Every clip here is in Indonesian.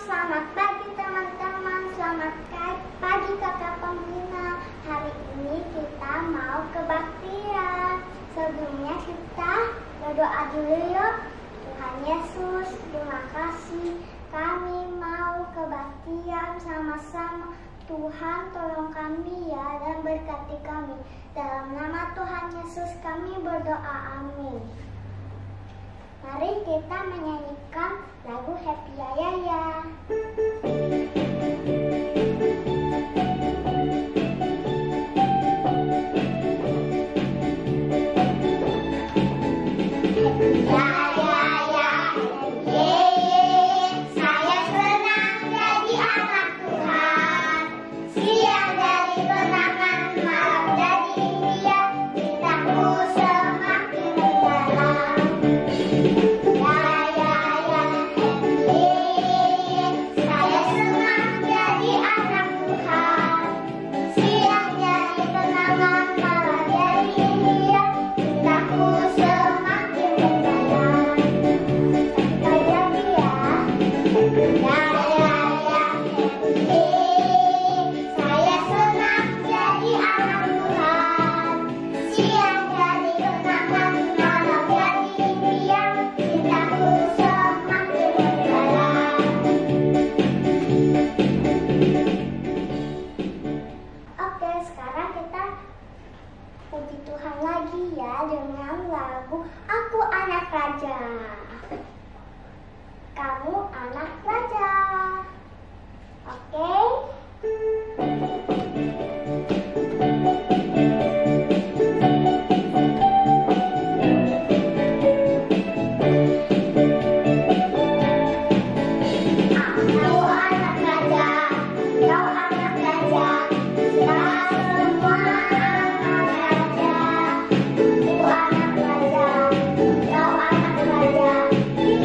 Selamat pagi teman-teman, selamat pagi kakak pembina. Hari ini kita mau kebaktian. Sebelumnya kita berdoa dulu yuk. Tuhan Yesus, terima kasih kami mau kebaktian sama-sama. Tuhan tolong kami ya dan berkati kami. Dalam nama Tuhan Yesus kami berdoa, amin. Mari kita menyanyikan lagu Happy Ya Ya Ya. Puji Tuhan lagi ya dengan lagu Aku Anak Raja. Kamu anak raja. Oke? Kita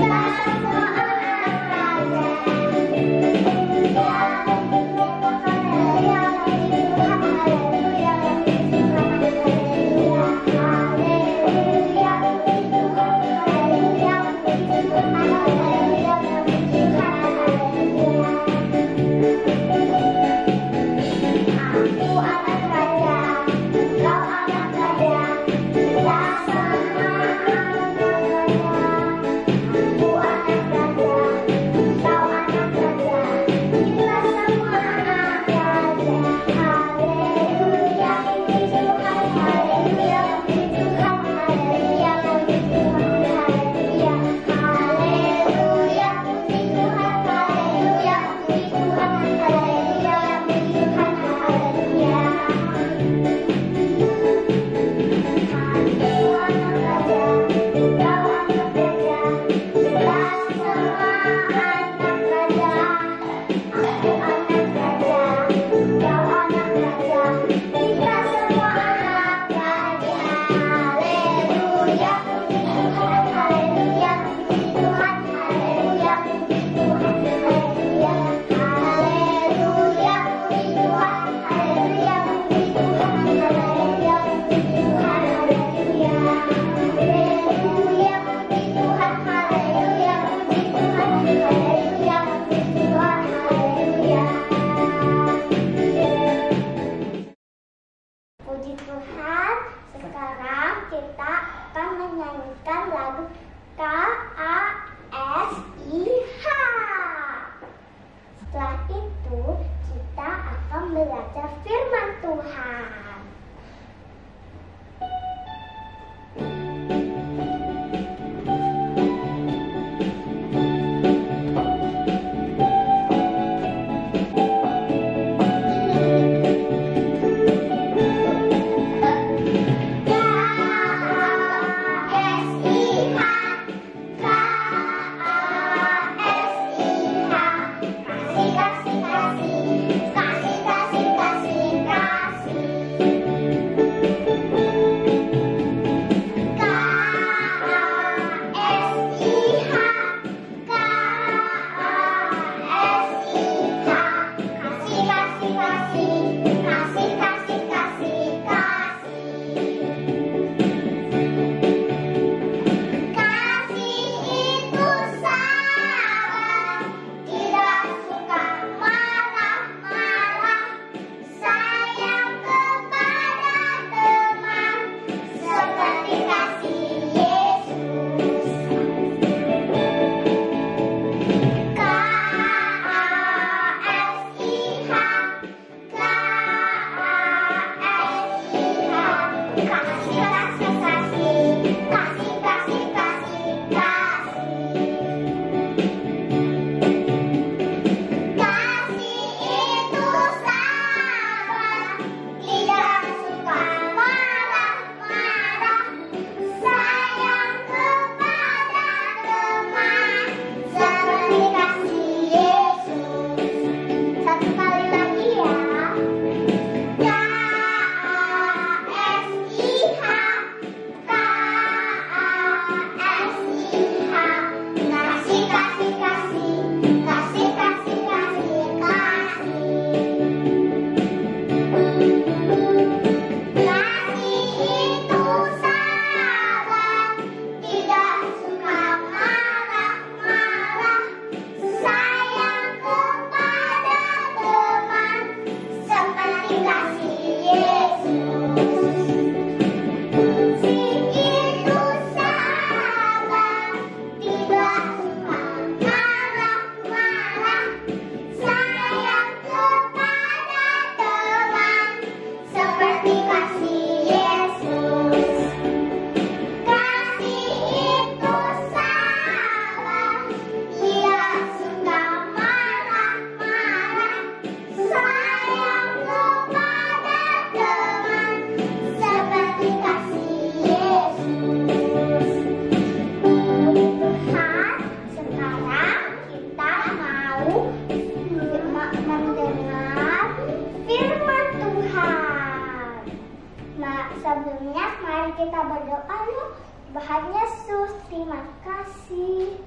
Tuhan Yesus, terima kasih.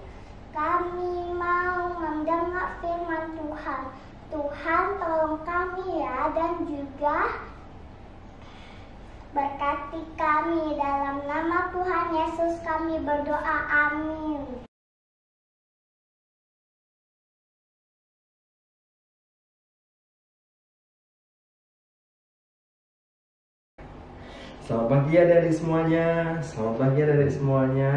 Kami mau mendengar firman Tuhan. Tuhan tolong kami ya, dan juga berkati kami. Dalam nama Tuhan Yesus kami berdoa, amin. Selamat pagi adik-adik semuanya. Selamat pagi adik-adik semuanya.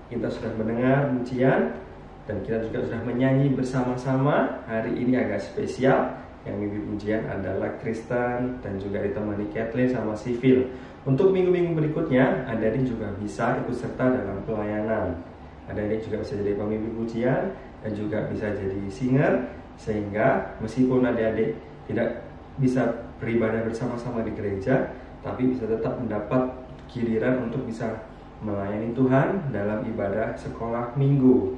Kita sudah mendengar pujian dan kita juga sudah menyanyi bersama-sama. Hari ini agak spesial. Yang memimpin pujian adalah Kristen dan juga ditemani Kathleen sama Sivil. Untuk minggu-minggu berikutnya, adik-adik juga bisa ikut serta dalam pelayanan. Adik-adik juga bisa jadi pemimpin pujian dan juga bisa jadi singer, sehingga meskipun adik-adik tidak bisa beribadah bersama-sama di gereja, tapi bisa tetap mendapat giliran untuk bisa melayani Tuhan dalam ibadah sekolah minggu.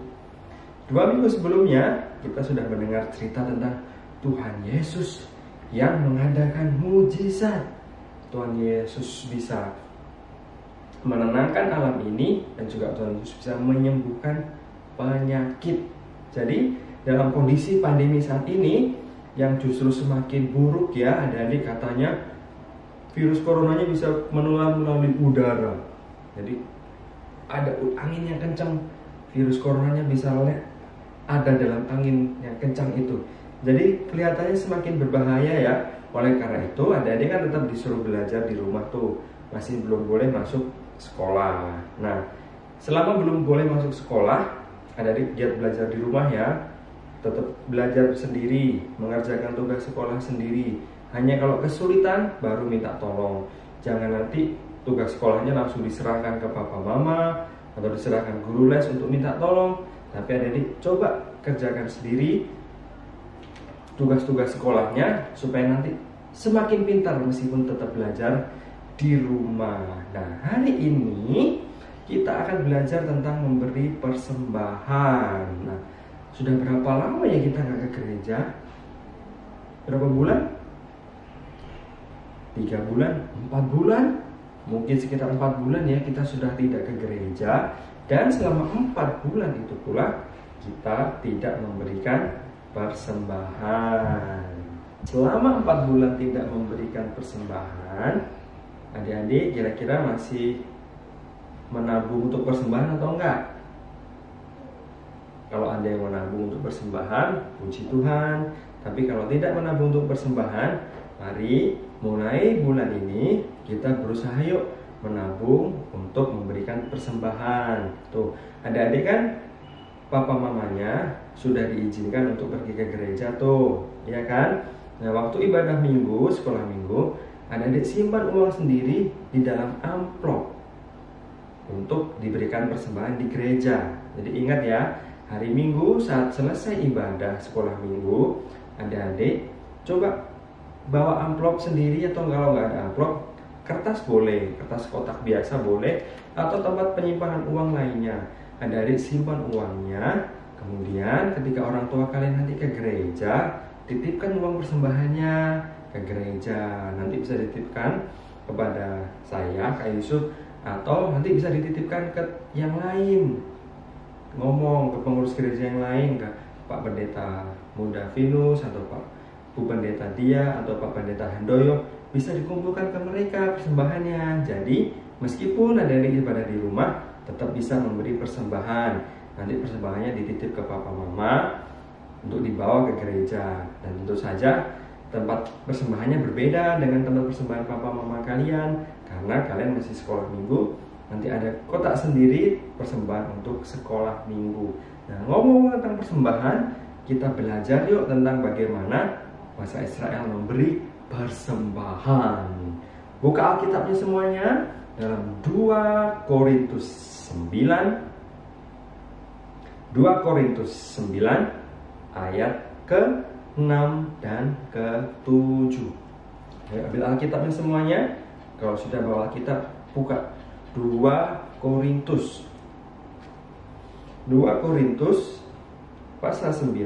2 minggu sebelumnya kita sudah mendengar cerita tentang Tuhan Yesus yang mengadakan mujizat. Tuhan Yesus bisa menenangkan alam ini dan juga Tuhan Yesus bisa menyembuhkan penyakit. Jadi dalam kondisi pandemi saat ini yang justru semakin buruk ya, adik-adik, katanya virus coronanya bisa menular melalui udara. Jadi ada angin yang kencang, virus coronanya bisa ada dalam angin yang kencang itu. Jadi kelihatannya semakin berbahaya ya. Oleh karena itu adik-adik kan tetap disuruh belajar di rumah tuh. Masih belum boleh masuk sekolah. Nah, selama belum boleh masuk sekolah, adik-adik giat belajar di rumah ya. Tetap belajar sendiri, mengerjakan tugas sekolah sendiri. Hanya kalau kesulitan baru minta tolong. Jangan nanti tugas sekolahnya langsung diserahkan ke papa mama atau diserahkan guru les untuk minta tolong. Tapi adik-adik coba kerjakan sendiri tugas-tugas sekolahnya supaya nanti semakin pintar meskipun tetap belajar di rumah. Nah, hari ini kita akan belajar tentang memberi persembahan. Nah, sudah berapa lama ya kita nggak ke gereja? Berapa bulan? 3 bulan, 4 bulan, mungkin sekitar 4 bulan ya kita sudah tidak ke gereja. Dan selama 4 bulan itu pula kita tidak memberikan persembahan. Selama 4 bulan tidak memberikan persembahan, adik-adik kira-kira masih menabung untuk persembahan atau enggak? Kalau ada yang menabung untuk persembahan, puji Tuhan. Tapi kalau tidak menabung untuk persembahan, mari mulai bulan ini kita berusaha yuk menabung untuk memberikan persembahan. Tuh, adik-adik kan papa mamanya sudah diizinkan untuk pergi ke gereja tuh, ya kan? Nah, waktu ibadah minggu, sekolah minggu, adik-adik simpan uang sendiri di dalam amplop untuk diberikan persembahan di gereja. Jadi ingat ya, hari Minggu saat selesai ibadah sekolah minggu, adik-adik coba bawa amplop sendiri, atau kalau nggak ada amplop, kertas boleh, kertas kotak biasa boleh, atau tempat penyimpanan uang lainnya. Adik-adik simpan uangnya, kemudian ketika orang tua kalian nanti ke gereja, titipkan uang persembahannya ke gereja. Nanti bisa dititipkan kepada saya, Kak Yusuf, atau nanti bisa dititipkan ke yang lain. Ngomong ke pengurus gereja yang lain, ke Pak Pendeta Muda Vinus atau Pak Bu Pendeta Dia atau Pak Pendeta Handoyo, bisa dikumpulkan ke mereka persembahannya. Jadi meskipun ada yang ibadah di rumah, tetap bisa memberi persembahan. Nanti persembahannya dititip ke papa mama untuk dibawa ke gereja. Dan tentu saja tempat persembahannya berbeda dengan tempat persembahan papa mama kalian, karena kalian masih sekolah minggu. Nanti ada kotak sendiri persembahan untuk sekolah minggu. Nah, ngomong tentang persembahan, kita belajar yuk tentang bagaimana bangsa Israel memberi persembahan. Buka Alkitabnya semuanya dalam 2 Korintus 9 ayat ke-6 dan ke-7. Ayo ambil Alkitabnya semuanya. Kalau sudah bawa Alkitab, buka 2 Korintus pasal 9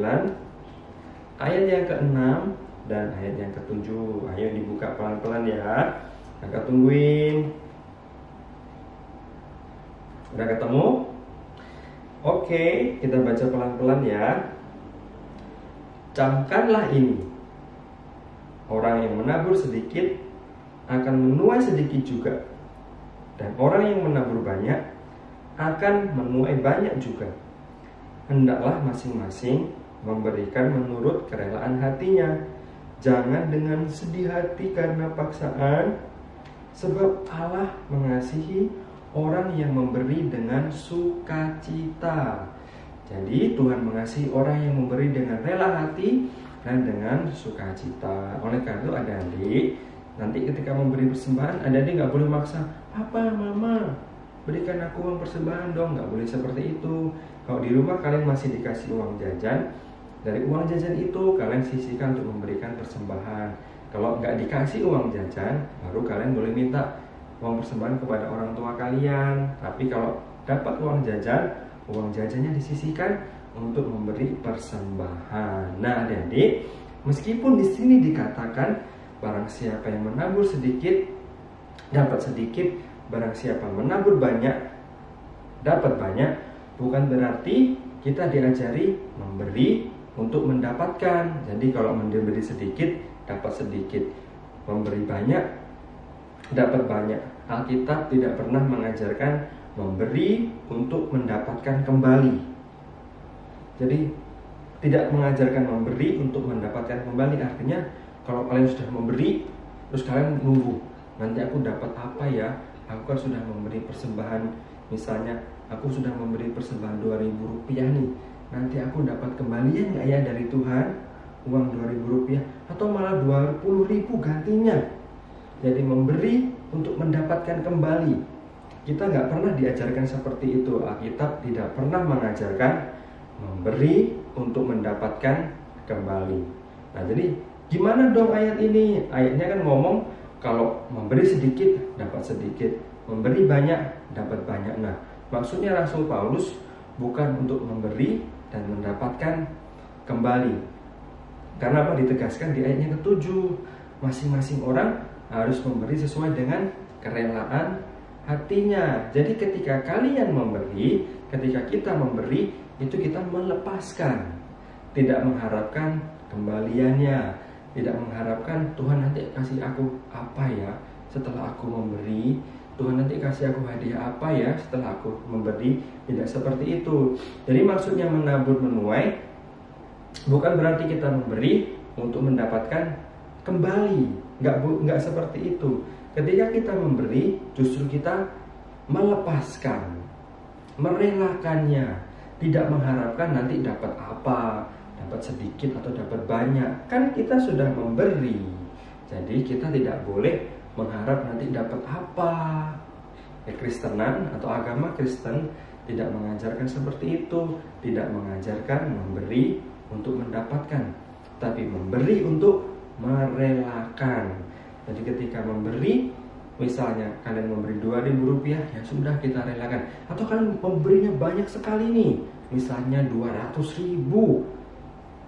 ayat yang ke-6 dan ayat yang ke-7. Ayo dibuka pelan-pelan ya. Kakak tungguin. Udah ketemu? Oke, kita baca pelan-pelan ya. Camkanlah ini. Orang yang menabur sedikit akan menuai sedikit juga. Dan orang yang menabur banyak akan menuai banyak juga. Hendaklah masing-masing memberikan menurut kerelaan hatinya. Jangan dengan sedih hati karena paksaan, sebab Allah mengasihi orang yang memberi dengan sukacita. Jadi Tuhan mengasihi orang yang memberi dengan rela hati dan dengan sukacita. Oleh karena itu adik-adik, nanti ketika memberi persembahan, adik-adik gak boleh maksa, "Papa, Mama, berikan aku uang persembahan dong." Gak boleh seperti itu. Kalau di rumah kalian masih dikasih uang jajan, dari uang jajan itu kalian sisihkan untuk memberikan persembahan. Kalau nggak dikasih uang jajan, baru kalian boleh minta uang persembahan kepada orang tua kalian. Tapi kalau dapat uang jajan, uang jajannya disisihkan untuk memberi persembahan. Nah, adik-adik, meskipun di sini dikatakan barang siapa yang menabur sedikit dapat sedikit, barang siapa menabur banyak dapat banyak, bukan berarti kita diajari memberi untuk mendapatkan. Jadi kalau memberi sedikit dapat sedikit, memberi banyak dapat banyak. Alkitab tidak pernah mengajarkan memberi untuk mendapatkan kembali. Jadi tidak mengajarkan memberi untuk mendapatkan kembali. Artinya kalau kalian sudah memberi, terus kalian nunggu, nanti aku dapat apa ya? Aku kan sudah memberi persembahan, misalnya aku sudah memberi persembahan 2.000 rupiah nih, nanti aku dapat kembalian nggak ya dari Tuhan uang 2.000 rupiah, atau malah 20.000 gantinya. Jadi memberi untuk mendapatkan kembali. Kita nggak pernah diajarkan seperti itu. Alkitab tidak pernah mengajarkan memberi untuk mendapatkan kembali. Nah, jadi gimana dong ayat ini? Ayatnya kan ngomong kalau memberi sedikit dapat sedikit, memberi banyak dapat banyak. Nah, maksudnya Rasul Paulus bukan untuk memberi dan mendapatkan kembali. Karena apa? Ditegaskan di ayatnya ke-7, masing-masing orang harus memberi sesuai dengan kerelaan hatinya. Jadi ketika kalian memberi, ketika kita memberi, itu kita melepaskan, tidak mengharapkan kembaliannya, tidak mengharapkan Tuhan nanti kasih aku apa ya setelah aku memberi, Tuhan nanti kasih aku hadiah apa ya setelah aku memberi. Tidak seperti itu. Jadi maksudnya menabur menuai bukan berarti kita memberi untuk mendapatkan kembali. Nggak seperti itu. Ketika kita memberi, justru kita melepaskan, merelakannya, tidak mengharapkan nanti dapat apa, dapat sedikit atau dapat banyak. Kan kita sudah memberi, jadi kita tidak boleh mengharap nanti dapat apa. Kristenan atau agama Kristen tidak mengajarkan seperti itu, tidak mengajarkan memberi untuk mendapatkan, tapi memberi untuk merelakan. Jadi ketika memberi, misalnya kalian memberi 2.000 rupiah, ya sudah kita relakan. Atau kalian memberinya banyak sekali nih, misalnya 200.000,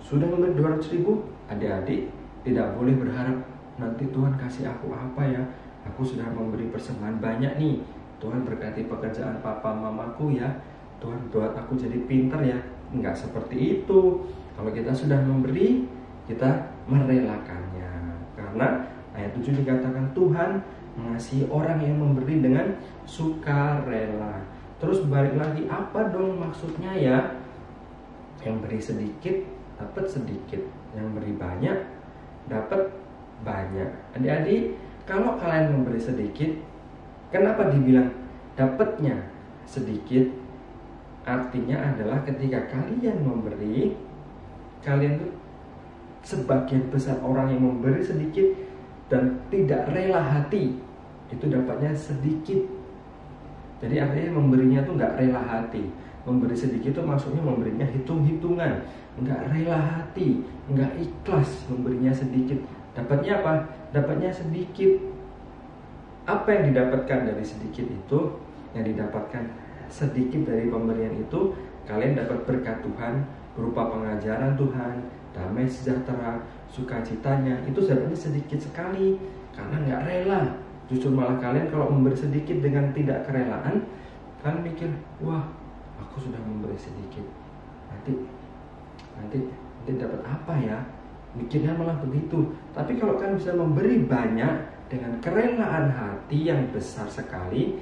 sudah memberi 200.000, adik-adik tidak boleh berharap nanti Tuhan kasih aku apa ya, aku sudah memberi persembahan banyak nih, Tuhan berkati pekerjaan papa mamaku ya, Tuhan buat aku jadi pintar ya. Enggak seperti itu. Kalau kita sudah memberi, kita merelakannya. Karena ayat 7 dikatakan Tuhan mengasihi orang yang memberi dengan sukarela. Terus balik lagi, apa dong maksudnya ya? Yang beri sedikit dapat sedikit, yang beri banyak dapat banyak. Adik-adik, kalau kalian memberi sedikit, kenapa dibilang dapatnya sedikit? Artinya adalah ketika kalian memberi, kalian tuh sebagian besar orang yang memberi sedikit dan tidak rela hati, itu dapatnya sedikit. Jadi artinya memberinya tuh nggak rela hati. Memberi sedikit itu maksudnya memberinya hitung-hitungan, nggak rela hati, nggak ikhlas memberinya sedikit. Dapatnya apa? Dapatnya sedikit. Apa yang didapatkan dari sedikit itu? Yang didapatkan sedikit dari pemberian itu, kalian dapat berkat Tuhan berupa pengajaran Tuhan, damai sejahtera, sukacitanya. Itu sebenarnya sedikit sekali karena nggak rela. Justru malah kalian kalau memberi sedikit dengan tidak kerelaan, Kalian mikir, wah, aku sudah memberi sedikit, nanti dapat apa ya? Mikirnya malah begitu. Tapi kalau kalian bisa memberi banyak dengan kerelaan hati yang besar sekali,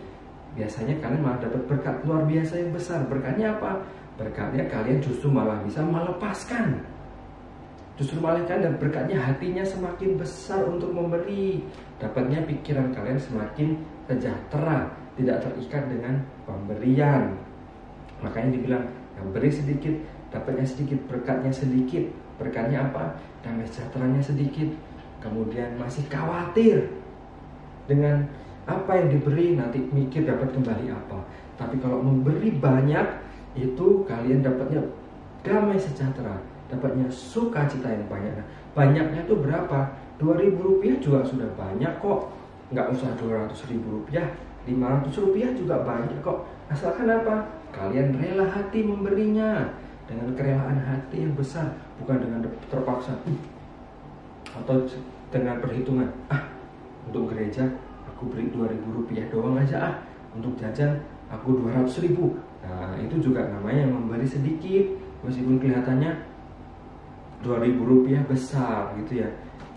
biasanya kalian malah dapat berkat luar biasa yang besar. Berkatnya apa? Berkatnya kalian justru malah bisa melepaskan. Justru malah kalian dan berkatnya hatinya semakin besar untuk memberi. Dapatnya pikiran kalian semakin sejahtera, tidak terikat dengan pemberian. Makanya dibilang, yang beri sedikit, dapatnya sedikit, berkatnya sedikit. Berkatnya apa? Damai sejahteranya sedikit. Kemudian masih khawatir dengan apa yang diberi, nanti mikir dapat kembali apa. Tapi kalau memberi banyak, itu kalian dapatnya damai sejahtera, dapatnya sukacita yang banyak. Nah, banyaknya itu berapa? 2.000 rupiah juga sudah banyak kok. Nggak usah 200.000 rupiah, 500 rupiah juga banyak kok. Asalkan apa? Kalian rela hati memberinya, dengan kerelaan hati yang besar, bukan dengan terpaksa atau dengan perhitungan. Untuk gereja aku beri 2.000 rupiah doang aja, untuk jajan aku 200.000. Nah, itu juga namanya memberi sedikit, meskipun kelihatannya 2.000 rupiah besar gitu ya.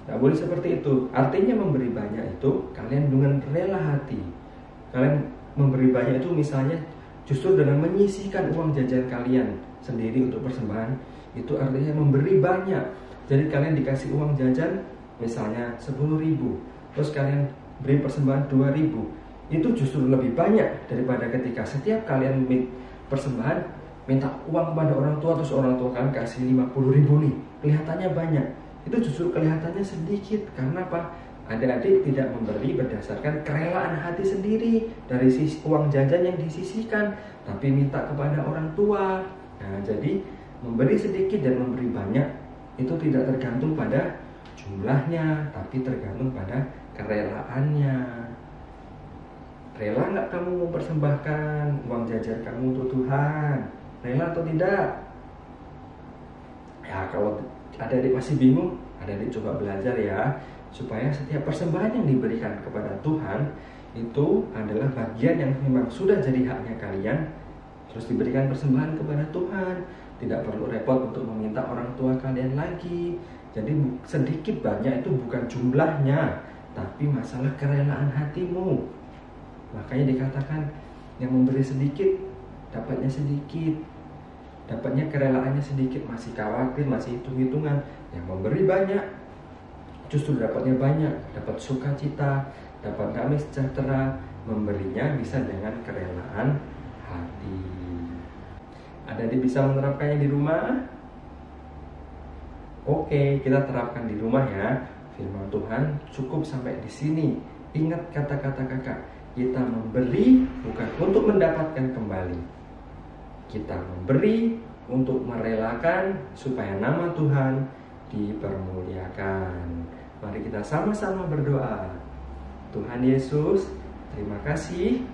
Nggak boleh seperti itu. Artinya memberi banyak itu kalian dengan rela hati. Kalian memberi banyak itu misalnya justru dengan menyisihkan uang jajan kalian sendiri untuk persembahan, itu artinya memberi banyak. Jadi kalian dikasih uang jajan misalnya 10.000, terus kalian beri persembahan 2.000, itu justru lebih banyak daripada ketika setiap kalian persembahan minta uang kepada orang tua, terus orang tua kalian kasih 50.000 nih, kelihatannya banyak. Itu justru kelihatannya sedikit. Karena apa? Adik-adik tidak memberi berdasarkan kerelaan hati sendiri dari sisi uang jajan yang disisihkan, tapi minta kepada orang tua. Nah, jadi memberi sedikit dan memberi banyak itu tidak tergantung pada jumlahnya, tapi tergantung pada kerelaannya. Rela nggak kamu mempersembahkan uang jajan kamu untuk Tuhan? Rela atau tidak? Ya, kalau adik-adik masih bingung, adik-adik coba belajar ya, supaya setiap persembahan yang diberikan kepada Tuhan itu adalah bagian yang memang sudah jadi haknya kalian, terus diberikan persembahan kepada Tuhan. Tidak perlu repot untuk meminta orang tua kalian lagi. Jadi sedikit banyak itu bukan jumlahnya, tapi masalah kerelaan hatimu. Makanya dikatakan yang memberi sedikit dapatnya sedikit, dapatnya kerelaannya sedikit, masih khawatir, masih hitung-hitungan. Yang memberi banyak justru dapatnya banyak, dapat sukacita, dapat damai sejahtera. Memberinya bisa dengan kerelaan hati. Adik-adik bisa menerapkannya di rumah? Oke, kita terapkan di rumah ya. Firman Tuhan cukup sampai di sini. Ingat kata-kata kakak, kita memberi bukan untuk mendapatkan kembali. Kita memberi untuk merelakan supaya nama Tuhan dipermuliakan. Mari kita sama-sama berdoa. Tuhan Yesus, terima kasih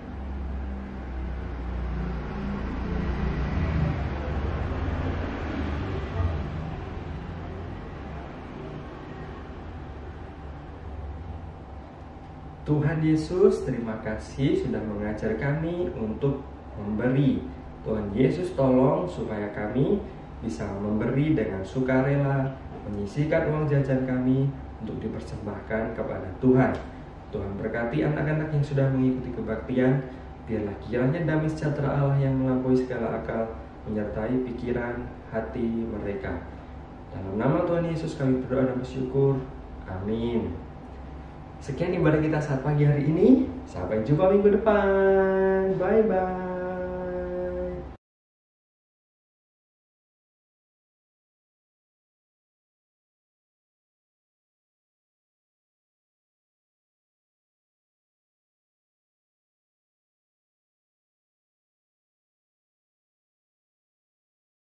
Tuhan Yesus, terima kasih sudah mengajar kami untuk memberi. Tuhan Yesus tolong supaya kami bisa memberi dengan sukarela, menyisihkan uang jajan kami untuk dipersembahkan kepada Tuhan. Tuhan berkati anak-anak yang sudah mengikuti kebaktian. Biarlah kiranya damai sejahtera Allah yang melampaui segala akal menyertai pikiran, hati mereka. Dalam nama Tuhan Yesus kami berdoa dan bersyukur. Amin. Sekian ibadah kita saat pagi hari ini. Sampai jumpa minggu depan. Bye-bye.